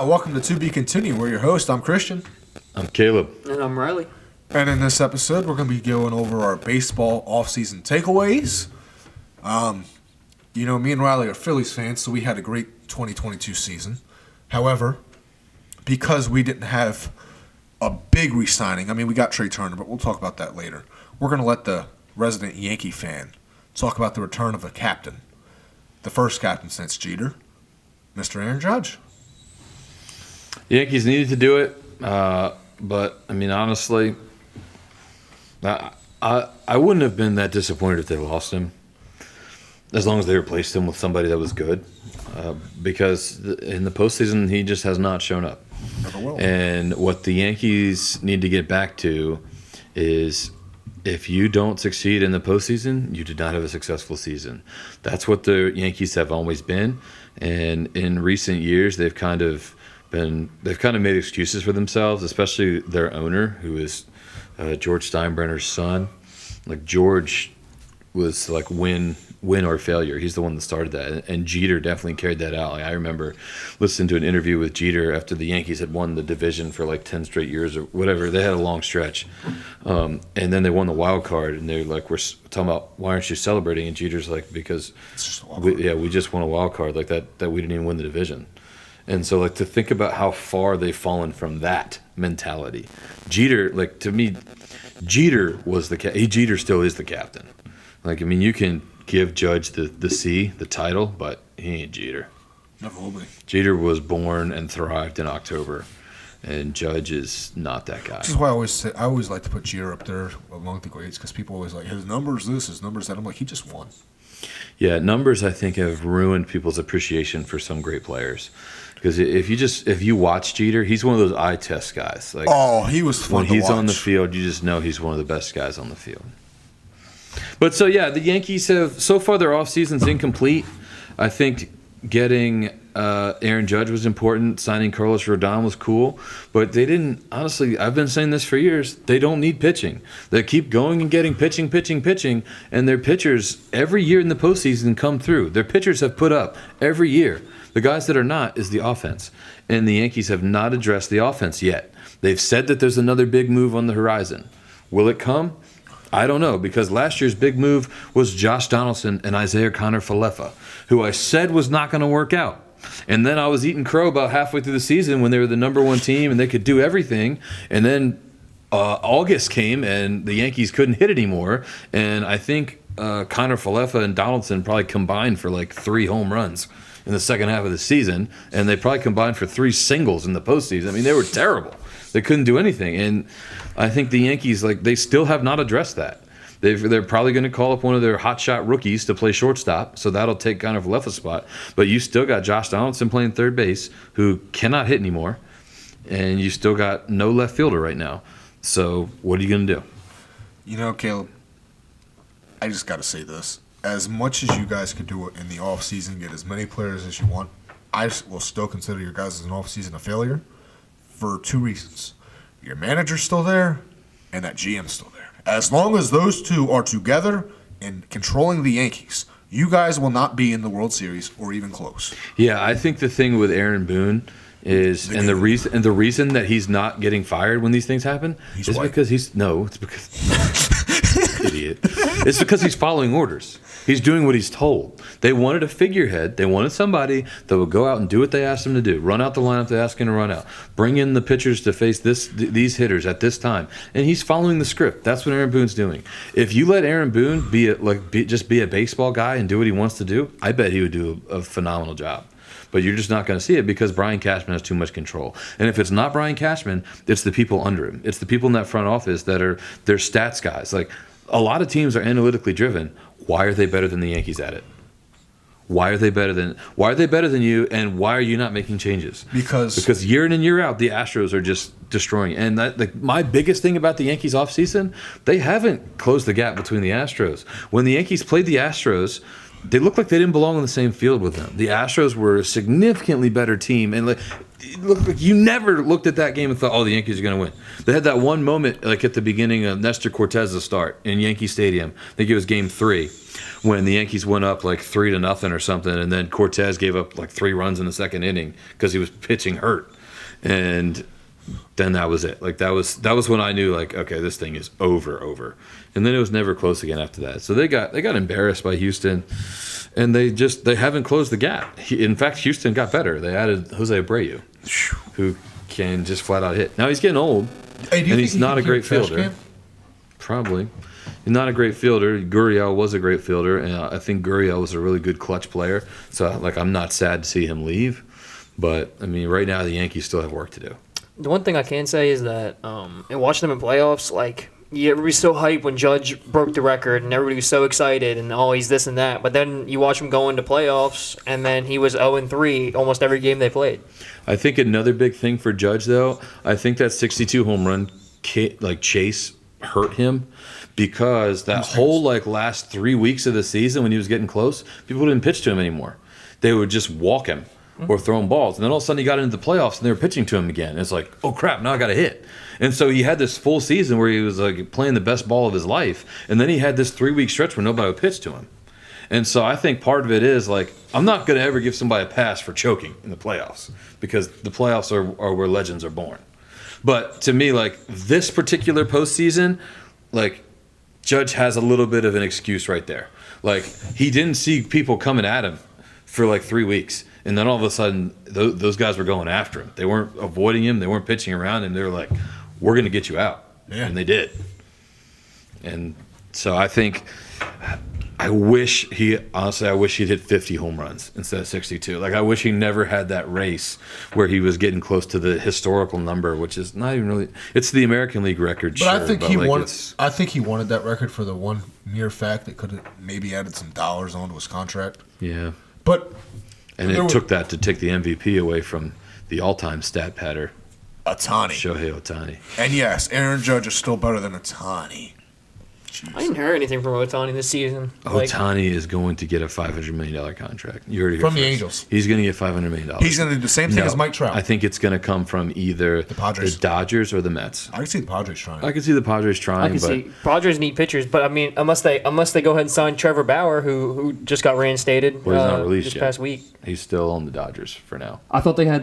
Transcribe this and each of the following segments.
Welcome to Be Continued. We're your host. I'm Christian. I'm Caleb. And I'm Riley. And in this episode, we're going to be going over our baseball offseason takeaways. Me and Riley are Phillies fans, so we had a great 2022 season. However, because we didn't have a big re-signing, we got Trey Turner, but we'll talk about that later. We're going to let the resident Yankee fan talk about the return of a captain. The first captain since Jeter, Mr. Aaron Judge. The Yankees needed to do it, but honestly, I wouldn't have been that disappointed if they lost him, as long as they replaced him with somebody that was good, because in the postseason he just has not shown up. Never will. And what the Yankees need to get back to is, if you don't succeed in the postseason, you did not have a successful season. That's what the Yankees have always been, and in recent years they've kind of made excuses for themselves, especially their owner, who is George Steinbrenner's son. Like, George was like win or failure. He's the one that started that, and Jeter definitely carried that out. Like, I remember listening to an interview with Jeter after the Yankees had won the division for like 10 straight years or whatever. They had a long stretch, and then they won the wild card, and they're like, we're talking about, why aren't you celebrating? And Jeter's like, because we just won a wild card, like that we didn't even win the division. And so, like, to think about how far they've fallen from that mentality. Jeter, like, to me, Jeter was Jeter still is the captain. Like, you can give Judge the title, but he ain't Jeter. Never will be. Jeter was born and thrived in October, and Judge is not that guy. This is why I always like to put Jeter up there among the greats, because people always like, his numbers this, his numbers that. I'm like, he just won. Yeah, numbers, I think, have ruined people's appreciation for some great players. Because if you watch Jeter, he's one of those eye test guys. Like, he was fun when to he's watch. on the field, you just know he's one of the best guys on the field. But so, yeah, the Yankees have, so far their offseason's incomplete. I think getting Aaron Judge was important. Signing Carlos Rodon was cool. But they didn't, honestly, I've been saying this for years, they don't need pitching. They keep going and getting pitching, and their pitchers every year in the postseason come through. Their pitchers have put up every year. The guys that are not is the offense. And the Yankees have not addressed the offense yet. They've said that there's another big move on the horizon. Will it come? I don't know, because last year's big move was Josh Donaldson and Isaiah Kiner-Falefa, who I said was not going to work out. And then I was eating crow about halfway through the season when they were the number one team and they could do everything. And then August came and the Yankees couldn't hit anymore. And I think Kiner-Falefa and Donaldson probably combined for like 3 home runs in the second half of the season, and they probably combined for 3 singles in the postseason. They were terrible. They couldn't do anything, and I think the Yankees, like, they still have not addressed that. They're probably going to call up one of their hotshot rookies to play shortstop, so that'll take kind of Falefa's spot. But you still got Josh Donaldson playing third base, who cannot hit anymore, and you still got no left fielder right now. So what are you going to do? Caleb, I just got to say this. As much as you guys could do it in the offseason, get as many players as you want, I will still consider your guys as an offseason a failure for 2 reasons. Your manager's still there, and that GM's still there. As long as those two are together and controlling the Yankees, you guys will not be in the World Series or even close. Yeah, I think the thing with Aaron Boone is, the reason that he's not getting fired when these things happen is because idiot. It's because he's following orders. He's doing what he's told. They wanted a figurehead. They wanted somebody that would go out and do what they asked him to do. Run out the lineup they asked him to run out. Bring in the pitchers to face these hitters at this time. And he's following the script. That's what Aaron Boone's doing. If you let Aaron Boone just be a baseball guy and do what he wants to do, I bet he would do a phenomenal job. But you're just not going to see it because Brian Cashman has too much control. And if it's not Brian Cashman, it's the people under him. It's the people in that front office that are their stats guys. Like, a lot of teams are analytically driven. Why are they better than the Yankees at it? Why are they better than you, and why are you not making changes? Because year in and year out, the Astros are just destroying. And my biggest thing about the Yankees offseason, they haven't closed the gap between the Astros. When the Yankees played the Astros, they looked like they didn't belong on the same field with them. The Astros were a significantly better team, and like it looked like you never looked at that game and thought, "Oh, the Yankees are going to win." They had that one moment, like at the beginning of Nestor Cortez's start in Yankee Stadium. I think it was Game 3, when the Yankees went up like 3-0 or something, and then Cortez gave up like 3 runs in the second inning because he was pitching hurt, and then that was it. Like that was when I knew, like, okay, this thing is over. And then it was never close again after that. So they got embarrassed by Houston, and they haven't closed the gap. In fact, Houston got better. They added Jose Abreu, who can just flat out hit. Now he's getting old, and he's not a great fielder. Probably. He's not a great fielder. Gurriel was a great fielder, and I think Gurriel was a really good clutch player. So, like, I'm not sad to see him leave. But, I mean, right now the Yankees still have work to do. The one thing I can say is that in watching them in playoffs, like, everybody's so hyped when Judge broke the record, and everybody was so excited, and he's this and that. But then you watch him go into playoffs, and then he was 0-3 almost every game they played. I think another big thing for Judge, though, I think that 62 home run chase hurt him, because that whole like last 3 weeks of the season when he was getting close, people didn't pitch to him anymore. They would just walk him or throw him balls. And then all of a sudden he got into the playoffs and they were pitching to him again. And it's like, oh crap, now I got to hit. And so he had this full season where he was like playing the best ball of his life. And then he had this 3-week stretch where nobody would pitch to him. And so I think part of it is like, I'm not going to ever give somebody a pass for choking in the playoffs, because the playoffs are where legends are born. But to me, like, this particular postseason, like, Judge has a little bit of an excuse right there. Like, he didn't see people coming at him for like 3 weeks, and then all of a sudden those guys were going after him. They weren't avoiding him. They weren't pitching around, and they were like, we're going to get you out. Yeah. And they did. And so I wish he'd hit 50 home runs instead of 62. Like, I wish he never had that race where he was getting close to the historical number, which is not even really. It's the American League record. But sure, I think he wanted that record for the one mere fact that could have maybe added some dollars onto his contract. Yeah. And it took that to take the MVP away from the all-time stat patter, Ohtani. Shohei Ohtani. And yes, Aaron Judge is still better than Ohtani. Jeez. I didn't hear anything from Ohtani this season. Ohtani is going to get a $500 million contract. You heard it here from first. the Angels. He's going to get $500 million. He's going to do the same thing as Mike Trout. I think it's going to come from either the Dodgers or the Mets. I can see the Padres trying. I can see the Padres trying. Padres need pitchers, but I mean, unless they go ahead and sign Trevor Bauer, who just got reinstated well, he's not released this yet. Past week. He's still on the Dodgers for now. I thought they had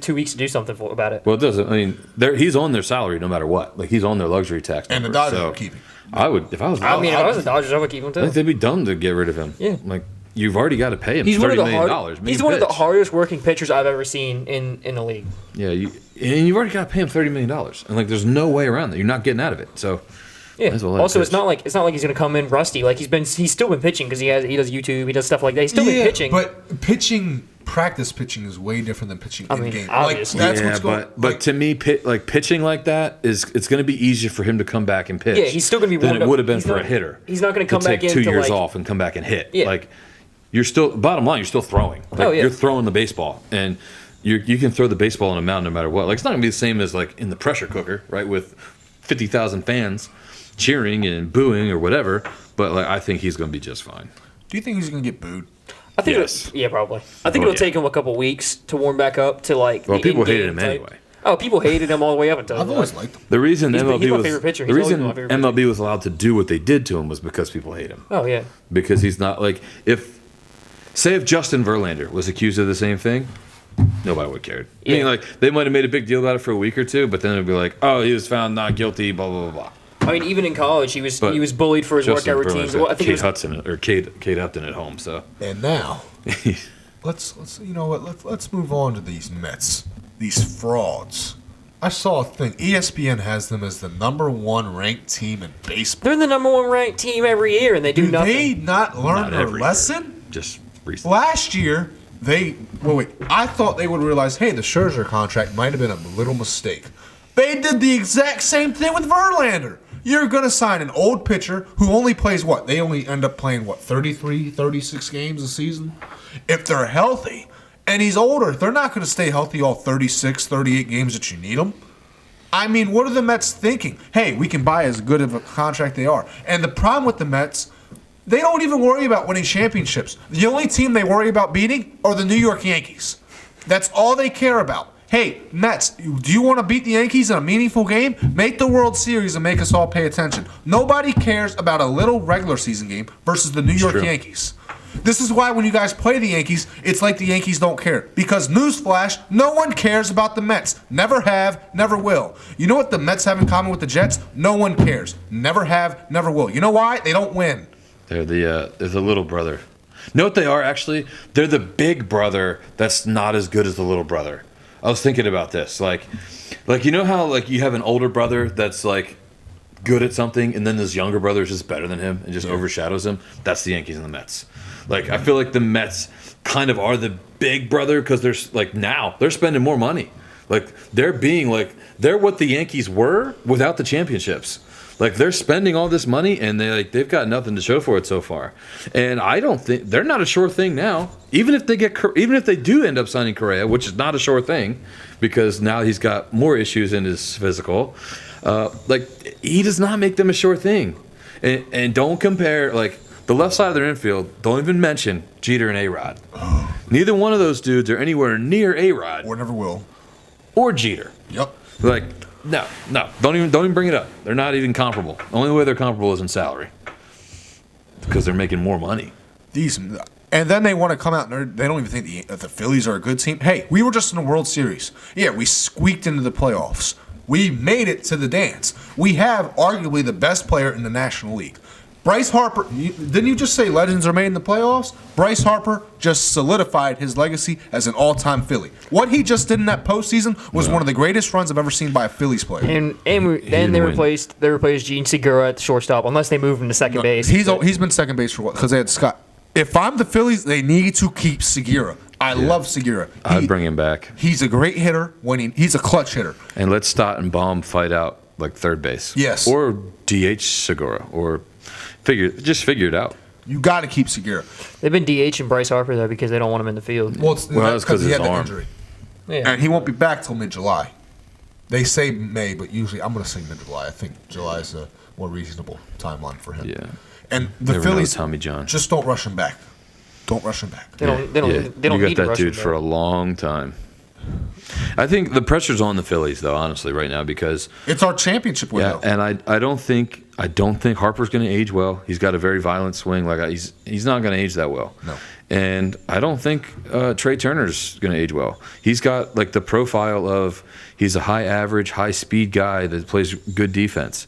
2 weeks to do something about it. Well, it doesn't. I mean, he's on their salary no matter what. Like, he's on their luxury tax. And the Dodgers are keeping. I would, if I was. If I was the Dodgers, I would keep him too. I think they'd be dumb to get rid of him. Yeah, like, you've already got to pay him $30 million. He's one of the hardest working pitchers I've ever seen in the league. Yeah, you've already got to pay him $30 million, and like, there's no way around that. You're not getting out of it. So. Yeah. Also, it's not like he's going to come in rusty. Like, he's still been pitching because he does YouTube, he does stuff like that. He's still been pitching. But practice pitching is way different than pitching in game. Obviously. Like, that's what's going. But to me, pitching like that it's going to be easier for him to come back and pitch. Yeah, he's still going to be than it would have been for a hitter. He's not going to come back in take 2 years off and come back and hit. Yeah. Like, you're still bottom line. You're still throwing. Like, you're throwing the baseball, and you can throw the baseball on a mound no matter what. Like, it's not going to be the same as like in the pressure cooker, right? With 50,000 fans cheering and booing or whatever, but like, I think he's going to be just fine. Do you think he's going to get booed? I think probably. I think it'll take him a couple weeks to warm back up to like. Well, people hated him anyway. Oh, people hated him all the way up until. I've always liked him. The reason he's my favorite pitcher. MLB was allowed to do what they did to him was because people hate him. Oh yeah. Because he's not like if Justin Verlander was accused of the same thing, nobody would have cared. Yeah. I mean, like, they might have made a big deal about it for a week or two, but then it'd be like, oh, he was found not guilty, blah blah blah blah. I mean, even in college, he was bullied for his Justin workout routines. I think Kate Upton at home. So and now, let's move on to these Mets, these frauds. I saw a thing. ESPN has them as the #1 ranked team in baseball. They're the #1 ranked team every year, and they do nothing. They not learn their lesson? Just recently. Last year, I thought they would realize, hey, the Scherzer contract might have been a little mistake. They did the exact same thing with Verlander. You're going to sign an old pitcher who only plays what? They only end up playing, 33, 36 games a season? If they're healthy, and he's older, they're not going to stay healthy all 36, 38 games that you need them. I mean, what are the Mets thinking? Hey, we can buy as good of a contract they are. And the problem with the Mets, They don't even worry about winning championships. The only team they worry about beating are the New York Yankees. That's all they care about. Hey, Mets, do you want to beat the Yankees in a meaningful game? Make the World Series and make us all pay attention. Nobody cares about a little regular season game versus the New York Yankees. This is why when you guys play the Yankees, it's like the Yankees don't care. Because, newsflash, no one cares about the Mets. Never have, never will. You know what the Mets have in common with the Jets? No one cares. Never have, never will. You know why? They don't win. They're the little brother. Know what they are, actually? They're the big brother that's not as good as the little brother. I was thinking about this. Like you know how like you have an older brother that's like good at something, and then this younger brother is just better than him and just overshadows him? That's the Yankees and the Mets. Like, I feel like the Mets kind of are the big brother because they're like now they're spending more money. Like they're what the Yankees were without the championships. Like they're spending all this money and they've got nothing to show for it so far. And I don't think they're not a sure thing now. Even if they do end up signing Correa, which is not a sure thing because now he's got more issues in his physical. He does not make them a sure thing. And don't compare like the left side of their infield. Don't even mention Jeter and A-Rod. Neither one of those dudes are anywhere near A-Rod Or never will. or Jeter. Yep. Like. No, don't even bring it up. They're not even comparable. The only way they're comparable is in salary, because they're making more money. And then they want to come out and they don't even think the Phillies are a good team. Hey, we were just in the World Series. Yeah, we squeaked into the playoffs. We made it to the dance. We have arguably the best player in the National League. Bryce Harper, didn't you just say legends are made in the playoffs? Bryce Harper just solidified his legacy as an all-time Philly. What he just did in that postseason was one of the greatest runs I've ever seen by a Phillies player. And then they replaced Gene Segura at the shortstop, unless they moved him to second base. He's been second base for what? Because they had Scott. If I'm the Phillies, they need to keep Segura. I love Segura. I'd bring him back. He's a great hitter when he's a clutch hitter. And let Stott and Baum fight out like third base. Yes. Or DH Segura or figure it out. You got to keep Segura. They've been DHing Bryce Harper though because they don't want him in the field. Well, that's because he had the injury. Yeah. And he won't be back till mid-July. They say May, but usually I'm going to say mid-July. I think July is a more reasonable timeline for him. Yeah. And the Never Phillies, know Tommy John. Just don't rush him back. Don't rush him back. They don't You need got to that rush dude him for back. a long time. I think the pressure's on the Phillies, though, honestly, right now, because It's our championship window. and I don't think Harper's going to age well. He's got a very violent swing. Like he's not going to age that well. No. And I don't think Trey Turner's going to age well. He's got like the profile of he's a high average, high speed guy that plays good defense.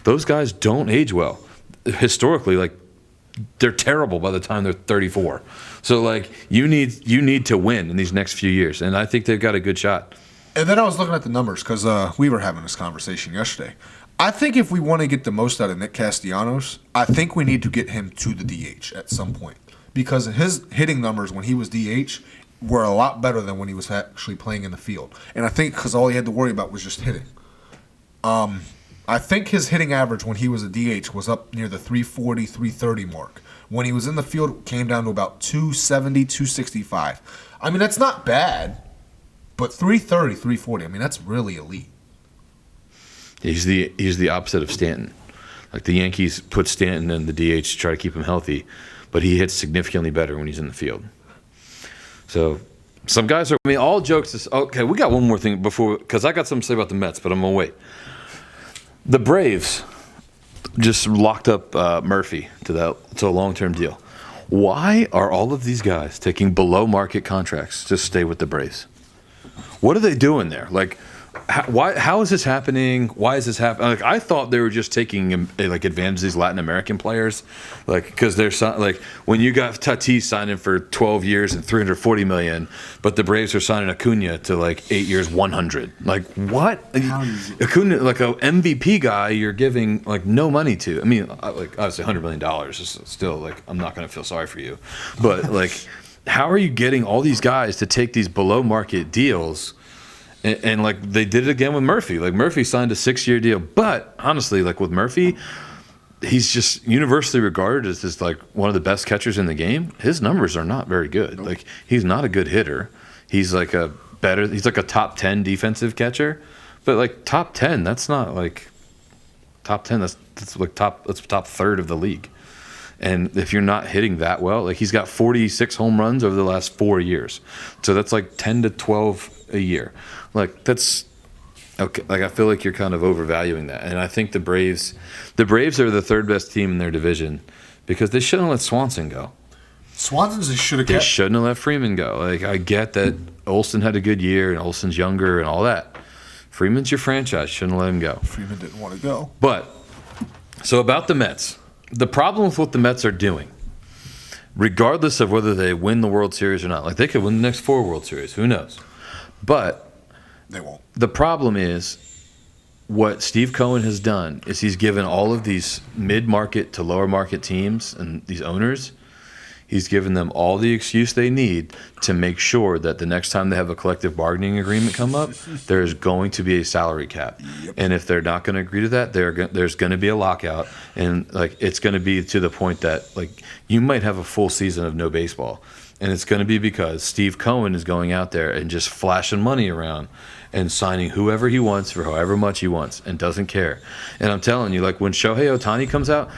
Those guys don't age well. Historically, like they're terrible by the time they're 34. So like you need to win in these next few years, and I think they've got a good shot. And then I was looking at the numbers because we were having this conversation yesterday. I think if we want to get the most out of Nick Castellanos, I think we need to get him to the DH at some point. Because his hitting numbers when he was DH were a lot better than when he was actually playing in the field. And I think because all he had to worry about was just hitting. I think his hitting average when he was a DH was up near the 340, 330 mark. When he was in the field, it came down to about 270, 265. I mean, that's not bad, but 330, 340, I mean, that's really elite. He's the opposite of Stanton. Like the Yankees put Stanton in the DH to try to keep him healthy, but he hits significantly better when he's in the field. So some guys are. I mean, all jokes. Okay, we got one more thing before because I got something to say about the Mets, but I'm gonna wait. The Braves just locked up Murphy to a long-term deal. Why are all of these guys taking below-market contracts to stay with the Braves? What are they doing there? Like, how is this happening? Why is this happening? Like, I thought they were just taking like advantage of these Latin American players, like because they're like when you got Tatis signing for 12 years and $340 million, but the Braves are signing Acuna to like 8 years, 100. Like what? Acuna, like a MVP guy, you're giving like no money to. I mean, like obviously $100 million is still like I'm not going to feel sorry for you, but like how are you getting all these guys to take these below market deals? And like they did it again with Murphy. Like Murphy signed a 6-year deal, but honestly, like with Murphy, he's just universally regarded as like one of the best catchers in the game. His numbers are not very good. Nope. Like he's not a good hitter. He's like a top 10 defensive catcher, but like top 10, that's not like top 10. That's top third of the league. And if you're not hitting that well, like he's got 46 home runs over the last 4 years. So that's like 10 to 12 a year. Like that's okay. Like I feel like you're kind of overvaluing that. And I think the Braves are the third best team in their division because they shouldn't let Swanson go. Swanson's they should have They kept. shouldn't have let Freeman go. Like I get that Olsen had a good year and Olsen's younger and all that. Freeman's your franchise. Shouldn't let him go. Freeman didn't want to go. But so about the Mets. The problem with what the Mets are doing, regardless of whether they win the World Series or not, like they could win the next 4 World Series, who knows? But They won't. the problem is what Steve Cohen has done is he's given all of these mid-market to lower market teams and these owners, he's given them all the excuse they need to make sure that the next time they have a collective bargaining agreement come up, there's going to be a salary cap. Yep. And if they're not going to agree to that, there's going to be a lockout. And like it's going to be to the point that like you might have a full season of no baseball. And it's going to be because Steve Cohen is going out there and just flashing money around and signing whoever he wants for however much he wants and doesn't care. And I'm telling you, like when Shohei Ohtani comes out,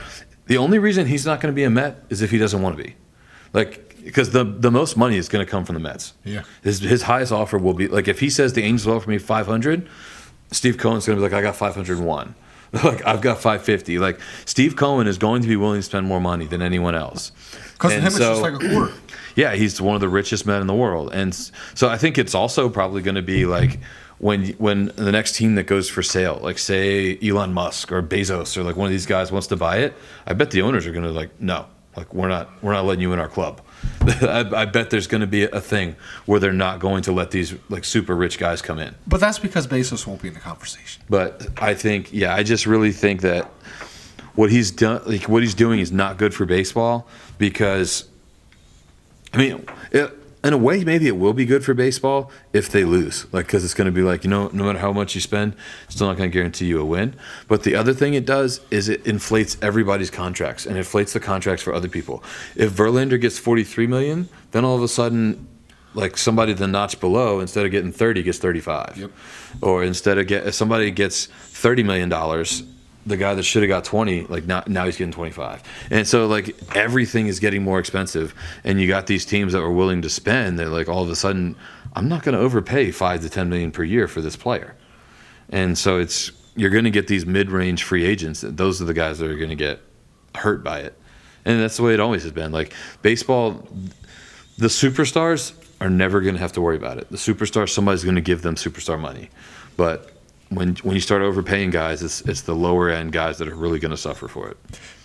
the only reason he's not going to be a Met is if he doesn't want to be. Like, because the most money is going to come from the Mets. Yeah. His highest offer will be, like, if he says the Angels will offer me 500, Steve Cohen's going to be like, I got 501. Like, I've got 550. Like, Steve Cohen is going to be willing to spend more money than anyone else. Because of him, And it's just like a quarter. yeah, he's one of the richest men in the world. And so I think it's also probably going to be like when the next team that goes for sale, like say Elon Musk or Bezos or like one of these guys wants to buy it, I bet the owners are going to like, no, like we're not letting you in our club. I bet there's going to be a thing where they're not going to let these like super rich guys come in. But that's because Bezos won't be in the conversation. But I think, yeah, I just really think that what he's done, like what he's doing, is not good for baseball because, I mean, in a way, maybe it will be good for baseball if they lose, like because it's going to be like, you know, no matter how much you spend, it's still not going to guarantee you a win. But the other thing it does is it inflates everybody's contracts and inflates the contracts for other people. If Verlander gets $43 million, then all of a sudden, like somebody the notch below, instead of getting 30, gets 35. Yep. Or instead of if somebody gets $30 million, the guy that should have got 20, like now he's getting 25. And so like everything is getting more expensive, and you got these teams that were willing to spend. They're like, all of a sudden, I'm not going to overpay 5 to 10 million per year for this player. And so you're going to get these mid-range free agents. Those are the guys that are going to get hurt by it. And that's the way it always has been. Like baseball, the superstars are never going to have to worry about it. The superstars, somebody's going to give them superstar money. But when you start overpaying guys, it's the lower end guys that are really going to suffer for it.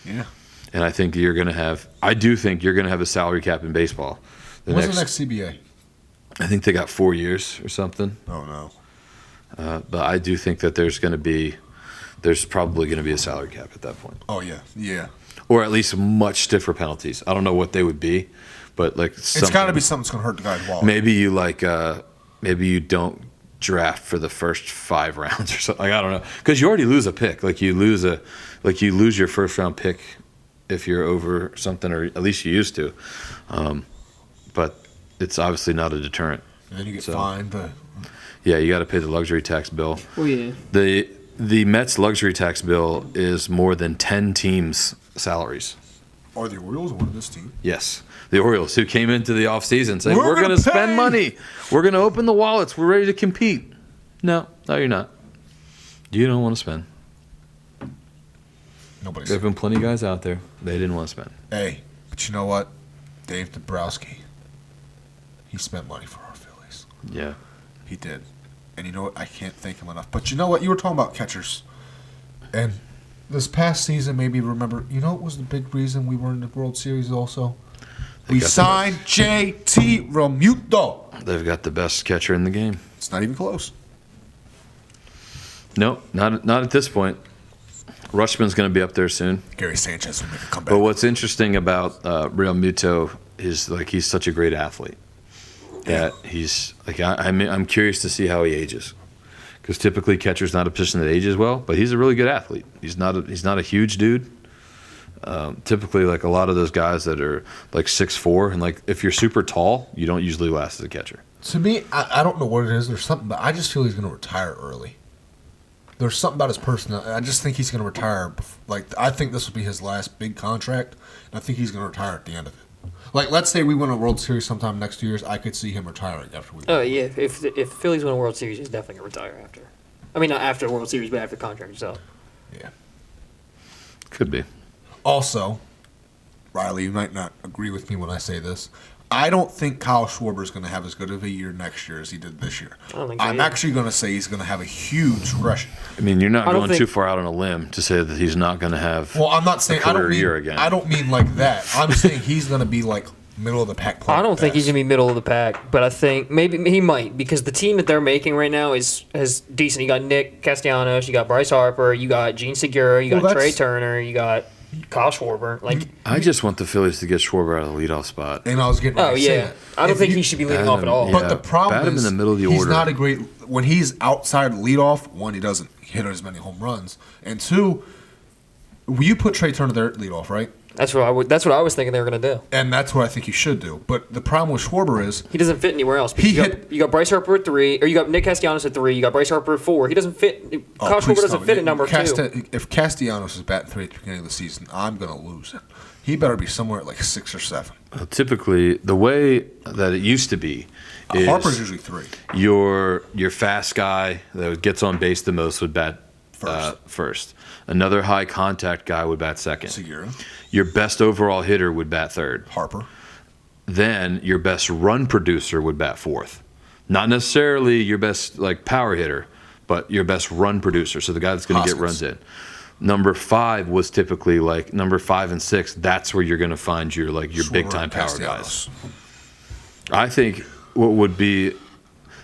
Yeah. And I think I do think you're going to have a salary cap in baseball. When's the next CBA? I think they got 4 years or something. Oh, no. But I do think that there's probably going to be a salary cap at that point. Oh, yeah. Yeah. Or at least much stiffer penalties. I don't know what they would be, but like It's got to be something that's going to hurt the guy's wallet. Maybe you don't draft for the first 5 rounds or something. Like, I don't know, because you already lose a pick. Like you lose your first round pick if you're over something, or at least you used to. But it's obviously not a deterrent. And then you get fined. But Yeah, you got to pay the luxury tax bill. Oh yeah. The Mets luxury tax bill is more than 10 teams' salaries. are the Orioles one of this team? Yes. The Orioles, who came into the offseason saying, We're we're going gonna to spend pay." money. We're going to open the wallets. We're ready to compete. No, you're not. You don't want to spend. Nobody's. There have been plenty of guys out there. They didn't want to spend. Hey, but you know what? Dave Dombrowski, he spent money for our Phillies. Yeah. He did. And you know what? I can't thank him enough. But you know what? You were talking about catchers. And this past season, maybe remember, you know what was the big reason we were in the World Series also? We got signed JT Realmuto. They've got the best catcher in the game. It's not even close. Nope, not at this point. Rushman's going to be up there soon. Gary Sanchez will make a comeback. But what's interesting about Real Muto is like he's such a great athlete that he's like I'm curious to see how he ages, because typically catcher's not a position that ages well, but he's a really good athlete. He's not a huge dude. Typically, like a lot of those guys that are like 6'4", and like if you're super tall, you don't usually last as a catcher. To me, I don't know what it is. There's something, but I just feel he's going to retire early. There's something about his personality. I just think he's going to retire. I think this will be his last big contract, and I think he's going to retire at the end of it. Like, let's say we win a World Series sometime next 2 years. I could see him retiring after we win. Oh, yeah. If Phillies win a World Series, he's definitely going to retire after. I mean, not after the World Series, but after the contract is up. Yeah. Could be. Also, Riley, you might not agree with me when I say this. I don't think Kyle Schwarber is going to have as good of a year next year as he did this year. I don't think so I'm either. actually going to say he's going to have a huge regression. I mean, you're not I don't going too far out on a limb to say that he's not going to have. Well, I'm not saying a career year again. I don't mean like that. I'm saying he's going to be like middle of the pack player. I don't think he's going to be middle of the pack, but I think maybe he might because the team that they're making right now is decent. You got Nick Castellanos, you got Bryce Harper, you got Gene Segura, you got Trey Turner, you got Kyle Schwarber. Like, I just want the Phillies to get Schwarber out of the leadoff spot. And I was getting ready to say that. I don't think he should be leading off at all. But the problem bat him is in the middle of the he's order. not a great when he's outside leadoff. One, he doesn't hit as many home runs, and two, you put Trey Turner there at leadoff, right? That's what I was thinking they were going to do. And that's what I think you should do. But the problem with Schwarber is He doesn't fit anywhere else. He You got Bryce Harper at 3, or you got Nick Castellanos at 3. You got Bryce Harper at 4. He doesn't fit. Kyle Schwarber doesn't fit at number 2. If Castellanos is batting 3 at the beginning of the season, I'm going to lose it. He better be somewhere at like 6 or 7. Typically, the way that it used to be is Harper's usually 3. your fast guy that gets on base the most would bat first. Another high contact guy would bat second. Segura. Your best overall hitter would bat third. Harper. Then your best run producer would bat fourth. Not necessarily your best like power hitter, but your best run producer. So the guy that's going to get runs in. Number 5 was typically like number 5 and 6. That's where you're going to find your big time power guys. I think what would be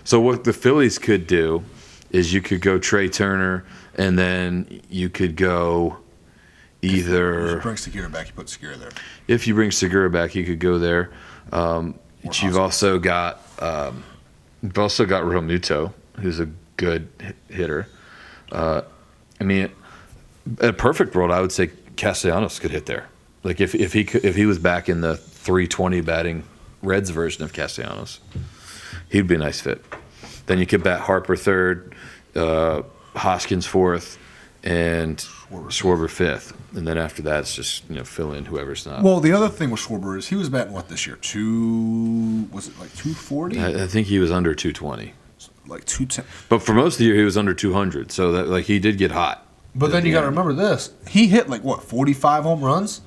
so what the Phillies could do is you could go Trey Turner and then you could go either. If you bring Segura back, you put Segura there. If you bring Segura back, you could go there. You've also got Realmuto, who's a good hitter. I mean, in a perfect world, I would say Castellanos could hit there. Like if he was back in the 320 batting Reds version of Castellanos, he'd be a nice fit. Then you could bat Harper third, Hoskins fourth, and Schwarber fifth. And then after that, it's just fill in whoever's not. Well, the other thing with Schwarber is he was batting what this year? Was it like 240? I think he was under 220. Like 210. But for most of the year, he was under 200. So that he did get hot. But then you got to remember this: he hit 45 home runs.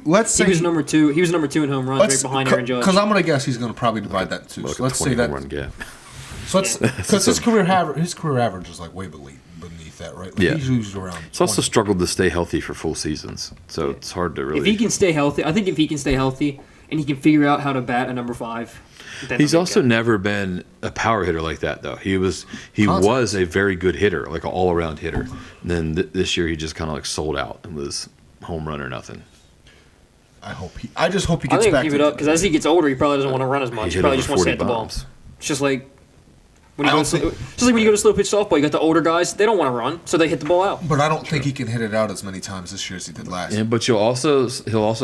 Let's say he was number 2. He was number 2 in home runs, right behind Aaron Judge. Because I'm going to guess he's going to probably divide that in 2. Like So let's say that. run gap. So because his career average is way beneath that, right? Yeah. He's usually around. He's also struggled to stay healthy for full seasons, so it's hard to really. If he can stay healthy, I think if he can stay healthy and he can figure out how to bat a number 5. He's also never been a power hitter like that, though. He was a very good hitter, like an all-around hitter. And then this year, he just kind of sold out and was home run or nothing. I just hope he gets back. Keep it up because as he gets older, he probably doesn't want to run as much. He probably just wants to hit the ball. It's just like when you go to slow pitch softball, you got the older guys. They don't want to run, so they hit the ball out. But I don't think he can hit it out as many times this year as he did last. Yeah, but he'll also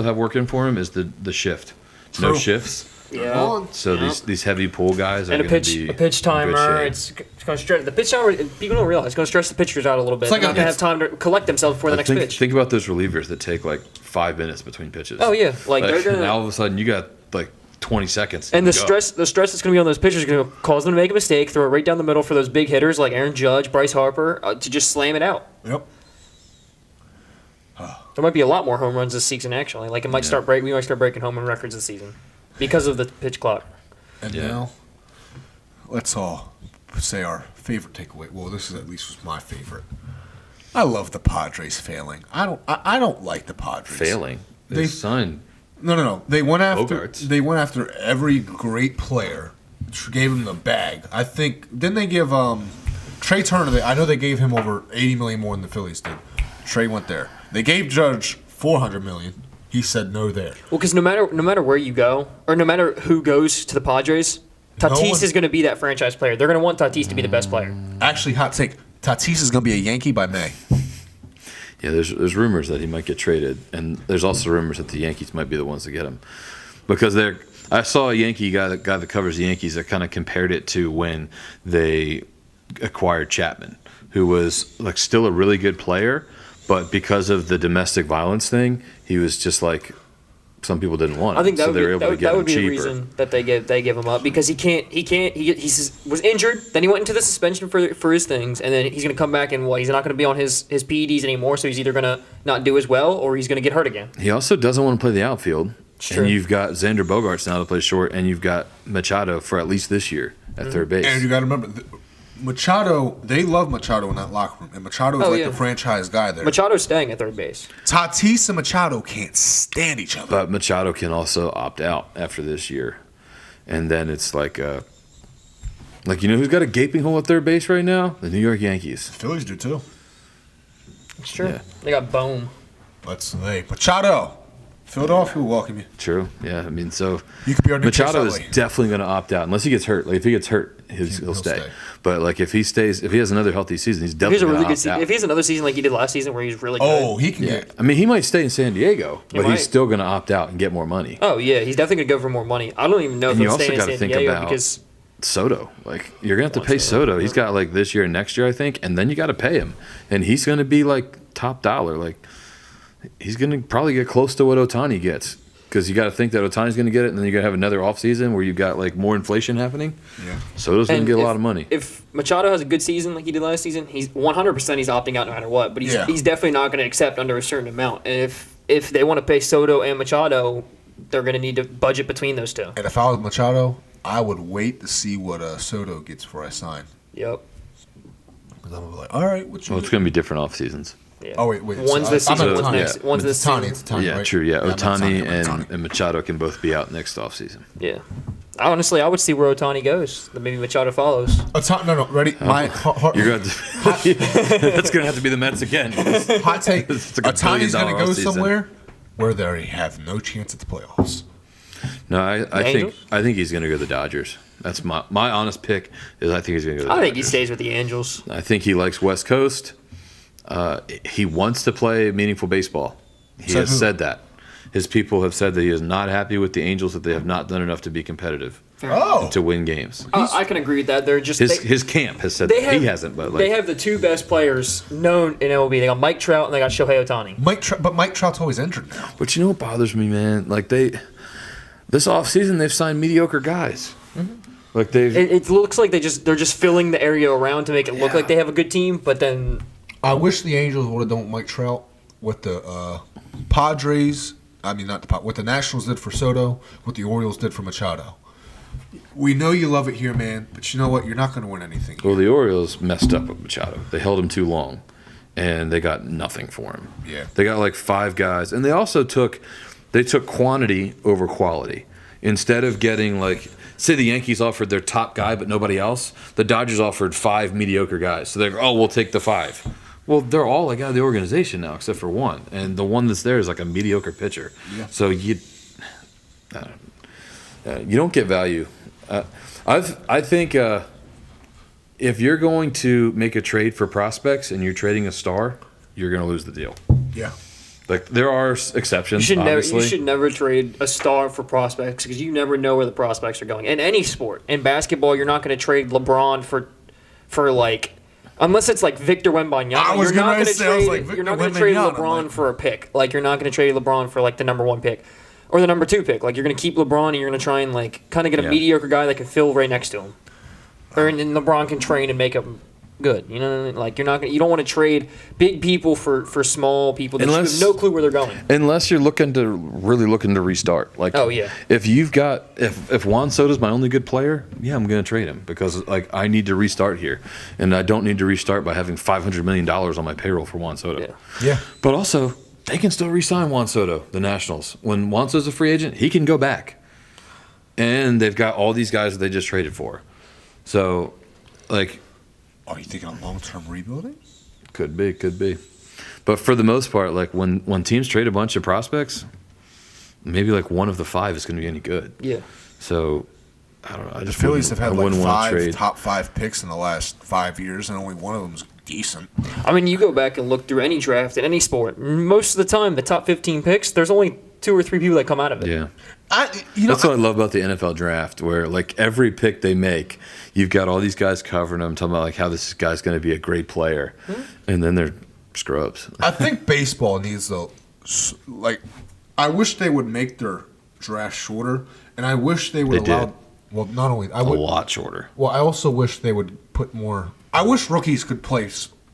have working for him is the shift. True. No shifts. Yeah. So these heavy pull guys are and going to be a pitch timer. It's going to stretch the pitch timer. People don't realize it's going to stress the pitchers out a little bit. They're not going to have time to collect themselves before the next pitch. Think about those relievers that take 5 minutes between pitches. Oh yeah, they're gonna. Now all of a sudden you got 20 seconds. And the stress that's going to be on those pitchers is going to cause them to make a mistake, throw it right down the middle for those big hitters like Aaron Judge, Bryce Harper, to just slam it out. Yep. There might be a lot more home runs this season actually. We might start breaking home run records this season because of the pitch clock. And now, let's all say our favorite takeaway. Well, this is at least was my favorite. I love the Padres failing. I don't like the Padres failing. They signed. No. They went after. Bogarts. They went after every great player. Gave him the bag. I think. Didn't they give Trey Turner? I know they gave him over $80 million more than the Phillies did. Trey went there. They gave Judge $400 million. He said no there. Well, because no matter where you go, or no matter who goes to the Padres, Tatis is going to be that franchise player. They're going to want Tatis to be the best player. Actually, hot take: Tatis is going to be a Yankee by May. Yeah, there's rumors that he might get traded, and there's also rumors that the Yankees might be the ones to get him, because I saw a Yankee guy that covers the Yankees that kind of compared it to when they acquired Chapman, who was like still a really good player, but because of the domestic violence thing, he was just like some people didn't want him. I think that so would they were be, able that, to would- get that him would be the cheaper. reason that they give him up because he was injured. Then he went into the suspension for his things, and then he's going to come back and he's not going to be on his PEDs anymore. So he's either going to not do as well or he's going to get hurt again. He also doesn't want to play the outfield. True. And you've got Xander Bogaerts now to play short, and you've got Machado for at least this year at third base. And you got to remember, Machado, they love Machado in that locker room. And Machado is the franchise guy there. Machado's staying at third base. Tatis and Machado can't stand each other. But Machado can also opt out after this year. And then it's like who's got a gaping hole at third base right now? The New York Yankees. Phillies do too. It's true. Yeah. They got Bohm. Machado. Philadelphia will welcome you. True. Yeah. I mean, so You could be our new Machado Chase is Utley. definitely going to opt out unless he gets hurt. Like if he gets hurt, he'll stay. But like if he has another healthy season, he's If he has definitely a really going to good opt season, out. if he has another season like he did last season where he's really good. Oh, he can Yeah. get. I mean, he might stay in San Diego, but might. he's still going to opt out and get more money. Oh yeah, he's definitely gonna go for more money. I don't even know if And you he'll also stay in gotta San think Diego about- because Soto, like you're gonna have to Juan pay Soto, Soto. He's got like this year and next year, I think, and then you got to pay him, and he's gonna be like top dollar. Like he's gonna probably get close to what Ohtani gets because you got to think that Otani's gonna get it, and then you're gonna have another offseason where you've got like more inflation happening. Yeah. Soto's gonna and get a if- lot of money. If Machado has a good season like he did last season, he's 100% he's opting out no matter what. But he's definitely not going to accept under a certain amount. And if they want to pay Soto and Machado, they're going to need to budget between those two. And if I was Machado, I would wait to see what Soto gets before I sign. Yep. Because I'm gonna be like, all right, what you? Well, it's gonna be different off seasons. Yeah. Oh wait. One's so this I'm season, at one's Ohtani. next. One's this It's Ohtani, season. It's Ohtani, Yeah, right? true. Yeah, I'm at Otani Ohtani. and Machado can both be out next offseason. Yeah. Honestly, I would see where Ohtani goes. Then maybe Machado follows. No, ready? My You're going to that's gonna have to be the Mets again. hot take. It's like $1 Ohtani's billion going to go offseason. somewhere where they have no chance at the playoffs. No, I think Angels? he's gonna go to the Dodgers. That's my honest pick. Is I think he's gonna go to the I think he Dodgers. stays with the Angels. I think he likes West Coast. He wants to play meaningful baseball. He Said has who? said that. His people have said that he is not happy with the Angels, that they have not done enough to be competitive, Oh, to win games. I can agree with that. They're just His camp has said that. He hasn't, but like they have the two best players known in MLB. They got Mike Trout and they got Shohei Ohtani. but Mike Trout's always injured now. But you know what bothers me, man? Like this offseason they've signed mediocre guys. Like It looks like they're just filling the area around to make it look Yeah. like they have a good team, but then I wish the Angels would have done Mike Trout what the Padres. I mean, not the what the Nationals did for Soto, what the Orioles did for Machado. We know you love it here, man, but you know what? You're not going to win anything. Well, the Orioles messed up with Machado. They held him too long, and they got nothing for him. Yeah. They got like 5 guys, and they also took quantity over quality. Instead of getting like, say the Yankees offered their top guy but nobody else, the Dodgers offered 5 mediocre guys. So they're we'll take the 5. Well, they're all like out of the organization now except for one, and the one that's there is like a mediocre pitcher. Yeah. So you don't get value. I think if you're going to make a trade for prospects and you're trading a star, you're going to lose the deal. Yeah. Like there are exceptions. Obviously. you should never trade a star for prospects because you never know where the prospects are going. In any sport, in basketball, you're not going to trade LeBron for like. Unless it's like Victor Wembanyama, I was you're not gonna going to say, I was trade. like, Victor You're not going to trade Wembanyama, LeBron like- for a pick. Like you're not going to trade LeBron for like the number 1 pick or the number 2 pick. Like you're going to keep LeBron and you're going to try and like kind of get a Yeah. mediocre guy that can fill right next to him, or and then LeBron can train and make him good. You know, what I mean? Like you don't want to trade big people for small people that you Unless- have no clue where they're going. Unless you're really looking to restart. Like, Oh, yeah. If you've got if Juan Soto's my only good player, yeah, I'm going to trade him because like I need to restart here, and I don't need to restart by having $500 million on my payroll for Juan Soto. Yeah. Yeah. But also, they can still re-sign Juan Soto, the Nationals. When Juan Soto's a free agent, he can go back, and they've got all these guys that they just traded for. So, like. Are you thinking of long-term rebuilding? Could be. But for the most part, like when teams trade a bunch of prospects, maybe like one of the 5 is going to be any good. Yeah. So I don't know. I The just Phillies have had like wouldn't wanna 5 trade. top 5 picks in the last 5 years, and only one of them is decent. I mean, you go back and look through any draft in any sport. Most of the time, the top 15 picks, there's only 2 or 3 people that come out of it. Yeah. That's what I love about the NFL draft, where like every pick they make, you've got all these guys covering them, talking about like how this guy's going to be a great player, and then they're scrubs. I think baseball needs I wish they would make their draft shorter, and I wish they would allow. Well, not only a lot shorter. Well, I also wish they would put more. I wish rookies could play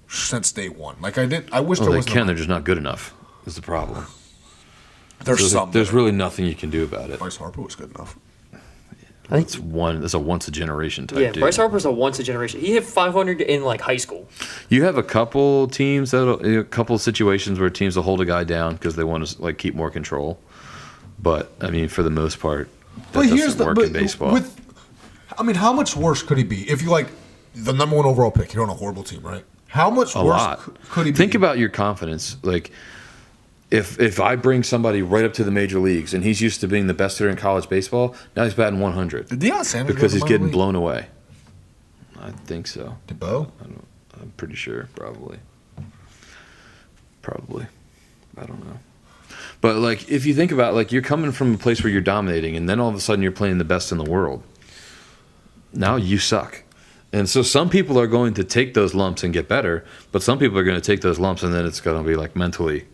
since day one. Like I did. I wish there was. They can. They're just not good enough. Is the problem. There's really nothing you can do about it. Bryce Harper was good enough. I think That's a once a generation type. Yeah, dude. Bryce Harper's a once a generation. He hit 500 in like high school. You have a couple teams a couple situations where teams will hold a guy down because they want to like keep more control. But I mean, for the most part, that doesn't work in baseball. How much worse could he be if you like the number one overall pick? You're on a horrible team, right? How much worse could he be? Think about your confidence. Like, if I bring somebody right up to the major leagues and he's used to being the best hitter in college baseball, now he's batting 100. Did Deion Sanders because he's getting league? blown away. I think so. Did Bo? I'm pretty sure, probably. I don't know. But like, if you think about like you're coming from a place where you're dominating, and then all of a sudden you're playing the best in the world. Now you suck. And so some people are going to take those lumps and get better, but some people are going to take those lumps and then it's going to be like mentally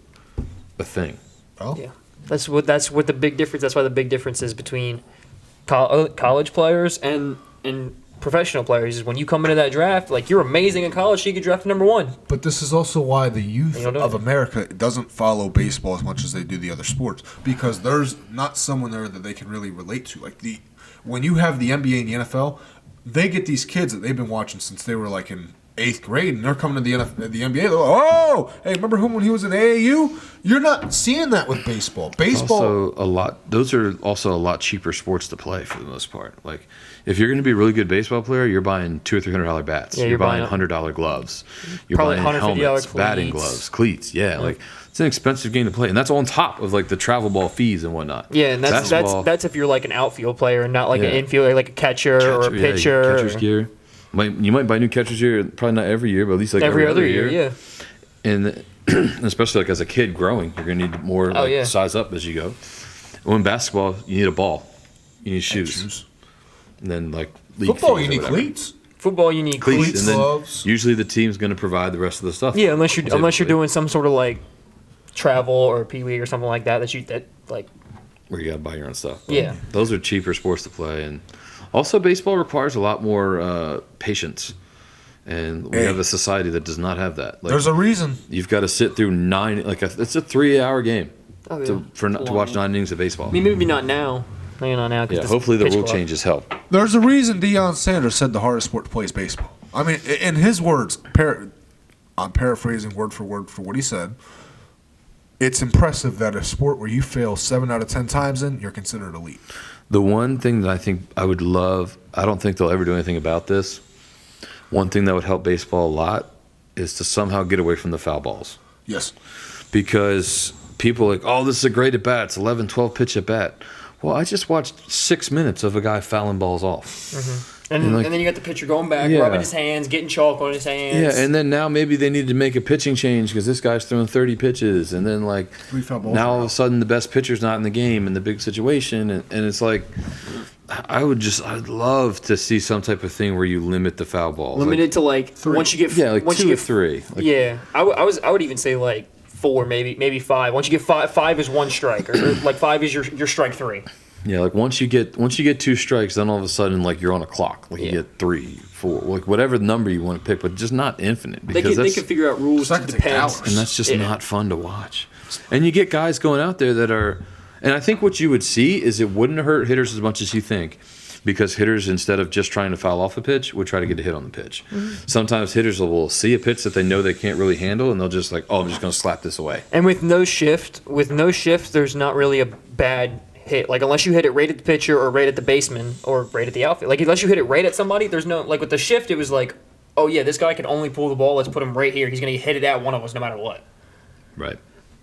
a thing. Oh. Yeah, that's what the big difference. That's why the big difference is between college players and professional players is when you come into that draft, like you're amazing in college, so you get drafted number one. But this is also why the youth of America doesn't follow baseball as much as they do the other sports, because there's not someone there that they can really relate to. Like when you have the NBA and the NFL, they get these kids that they've been watching since they were like in 8th grade, and they're coming to the NBA. They're like, oh, hey, remember him when he was at AAU? You're not seeing that with baseball. Those are also a lot cheaper sports to play for the most part. Like, if you're going to be a really good baseball player, you're buying $200 or $300 bats. Yeah, you're buying $100 gloves. You're probably buying helmets, cleats. batting gloves, cleats. Yeah, like it's an expensive game to play, and that's on top of like the travel ball fees and whatnot. Yeah, and that's if you're like an outfield player and not like an infielder, like a catcher or a pitcher. Catcher's gear. You might buy new catcher's gear, probably not every year, but at least like every other year. Yeah. And especially like as a kid growing, you're gonna need more size up as you go. When basketball, you need a ball, you need shoes. And then like football, you need cleats. Football, you need cleats. And gloves. Then usually the team's gonna provide the rest of the stuff. Yeah, unless you're doing some sort of like travel or Pee Wee or something like that where you gotta buy your own stuff. Yeah, those are cheaper sports to play, and also baseball requires a lot more patience. And we have a society that does not have that. Like, there's a reason. You've got to sit through it's a 3-hour game to watch 9 innings of baseball. I mean, maybe not now. Maybe not now. Yeah, hopefully the rule changes help. There's a reason Deion Sanders said the hardest sport to play is baseball. I mean, in his words, I'm paraphrasing word for word for what he said. It's impressive that a sport where you fail 7 out of 10 times you're considered elite. The one thing that I think I would love, I don't think they'll ever do anything about this. One thing that would help baseball a lot is to somehow get away from the foul balls. Yes. Because people are like, oh, this is a great at bat. It's 11, 12 pitch at bat. Well, I just watched 6 minutes of a guy fouling balls off. Mm-hmm. And then you got the pitcher going back, rubbing his hands, getting chalk on his hands. Yeah, and then now maybe they need to make a pitching change because this guy's throwing 30 pitches. And then, like, now all of a sudden the best pitcher's not in the game in the big situation. And it's like, I'd love to see some type of thing where you limit the foul balls. Limited to, like, 3. Once you get... Yeah, like 2 or 3. Like, yeah, I would even say, like, 4, maybe 5. Once you get 5 is 1 strike. Or like, 5 is your strike 3. Yeah, like once you get 2 strikes, then all of a sudden like you're on a clock. Like you get 3, 4, like whatever number you want to pick, but just not infinite because they can figure out rules to depend, and that's just not fun to watch. And you get guys going out there that are, and I think what you would see is it wouldn't hurt hitters as much as you think, because hitters instead of just trying to foul off a pitch would try to get a hit on the pitch. Mm-hmm. Sometimes hitters will see a pitch that they know they can't really handle, and they'll just like, oh, I'm just going to slap this away. And with no shift, there's not really a bad hit, like unless you hit it right at the pitcher or right at the baseman or right at the outfield. Like unless you hit it right at somebody, there's no, like with the shift, it was like, oh yeah, this guy can only pull the ball. Let's put him right here. He's gonna hit it at one of us no matter what. Right.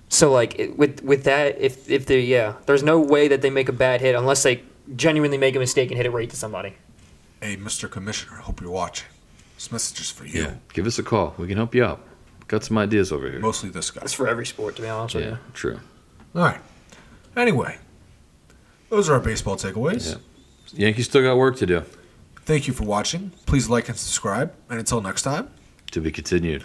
So like with that, if there's no way that they make a bad hit unless they genuinely make a mistake and hit it right to somebody. Hey, Mr. Commissioner, I hope you're watching. This message is for you. Yeah, give us a call. We can help you out. Got some ideas over here. Mostly this guy. It's for every sport, to be honest with you. True. All right. Anyway. Those are our baseball takeaways. Yeah. Yankees still got work to do. Thank you for watching. Please like and subscribe. And until next time, To be continued.